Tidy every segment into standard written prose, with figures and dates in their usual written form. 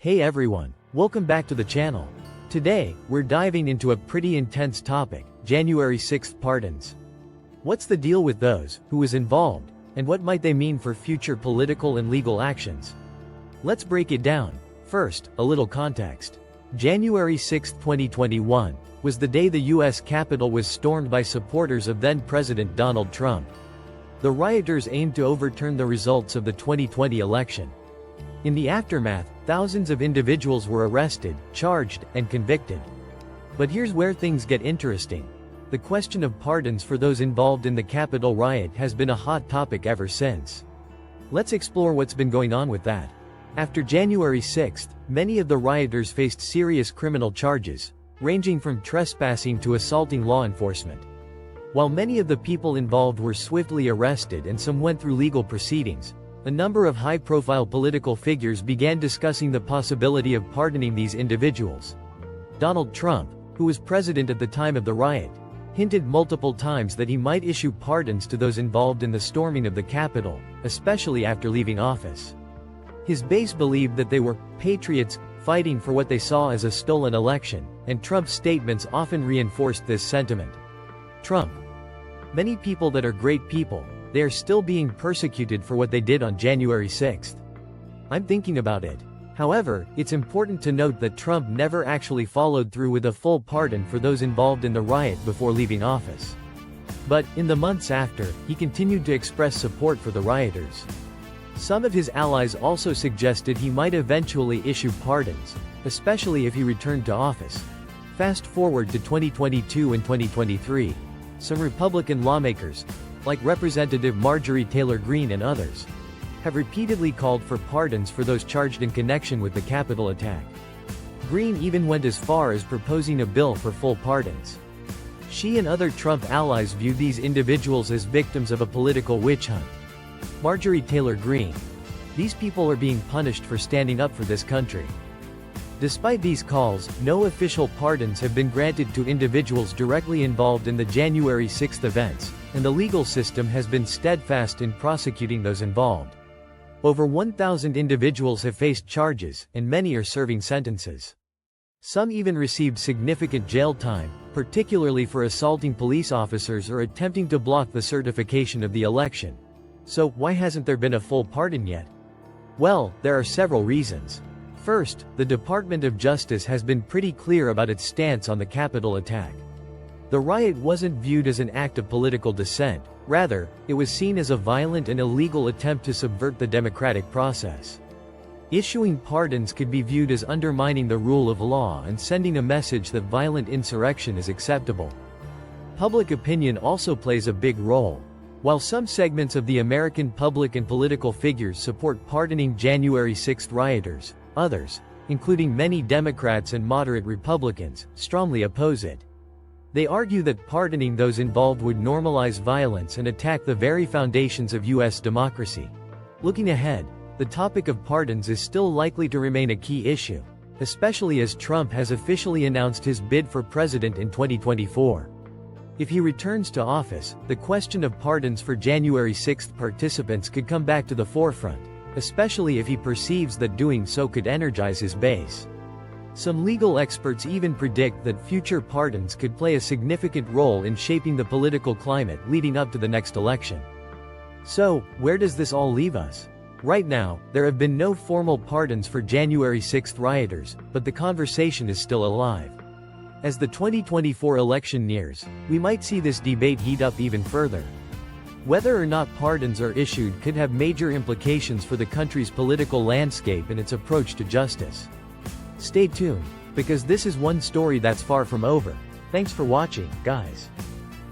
Hey everyone, welcome back to the channel. Today, we're diving into a pretty intense topic, January 6th pardons. What's the deal with those who was involved, and what might they mean for future political and legal actions? Let's break it down. First, a little context. January 6, 2021, was the day the US Capitol was stormed by supporters of then-President Donald Trump. The rioters aimed to overturn the results of the 2020 election. In the aftermath, thousands of individuals were arrested, charged, and convicted. But here's where things get interesting. The question of pardons for those involved in the Capitol riot has been a hot topic ever since. Let's explore what's been going on with that. After January 6th, many of the rioters faced serious criminal charges, ranging from trespassing to assaulting law enforcement. While many of the people involved were swiftly arrested and some went through legal proceedings, a number of high-profile political figures began discussing the possibility of pardoning these individuals. Donald Trump, who was president at the time of the riot, hinted multiple times that he might issue pardons to those involved in the storming of the Capitol, especially after leaving office. His base believed that they were patriots fighting for what they saw as a stolen election, and Trump's statements often reinforced this sentiment. Trump. Many people that are great people, they are still being persecuted for what they did on January 6th. I'm thinking about it. However, it's important to note that Trump never actually followed through with a full pardon for those involved in the riot before leaving office. But, in the months after, he continued to express support for the rioters. Some of his allies also suggested he might eventually issue pardons, especially if he returned to office. Fast forward to 2022 and 2023. Some Republican lawmakers, like Representative Marjorie Taylor Greene and others, have repeatedly called for pardons for those charged in connection with the Capitol attack. Greene even went as far as proposing a bill for full pardons. She and other Trump allies view these individuals as victims of a political witch hunt. Marjorie Taylor Greene. These people are being punished for standing up for this country. Despite these calls, no official pardons have been granted to individuals directly involved in the January 6th events, and the legal system has been steadfast in prosecuting those involved. Over 1,000 individuals have faced charges, and many are serving sentences. Some even received significant jail time, particularly for assaulting police officers or attempting to block the certification of the election. So, why hasn't there been a full pardon yet? Well, there are several reasons. First, the Department of Justice has been pretty clear about its stance on the Capitol attack. The riot wasn't viewed as an act of political dissent, rather, it was seen as a violent and illegal attempt to subvert the democratic process. Issuing pardons could be viewed as undermining the rule of law and sending a message that violent insurrection is acceptable. Public opinion also plays a big role. While some segments of the American public and political figures support pardoning January 6th rioters, others, including many Democrats and moderate Republicans, strongly oppose it. They argue that pardoning those involved would normalize violence and attack the very foundations of U.S. democracy. Looking ahead, the topic of pardons is still likely to remain a key issue, especially as Trump has officially announced his bid for president in 2024. If he returns to office, the question of pardons for January 6th participants could come back to the forefront, especially if he perceives that doing so could energize his base. Some legal experts even predict that future pardons could play a significant role in shaping the political climate leading up to the next election. So, where does this all leave us? Right now, there have been no formal pardons for January 6th rioters, but the conversation is still alive. As the 2024 election nears, we might see this debate heat up even further. Whether or not pardons are issued could have major implications for the country's political landscape and its approach to justice. Stay tuned, because this is one story that's far from over. Thanks for watching, guys.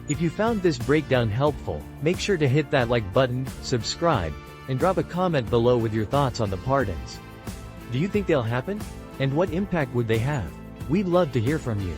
If you found this breakdown helpful, make sure to hit that like button, subscribe, and drop a comment below with your thoughts on the pardons. Do you think they'll happen? And what impact would they have? We'd love to hear from you.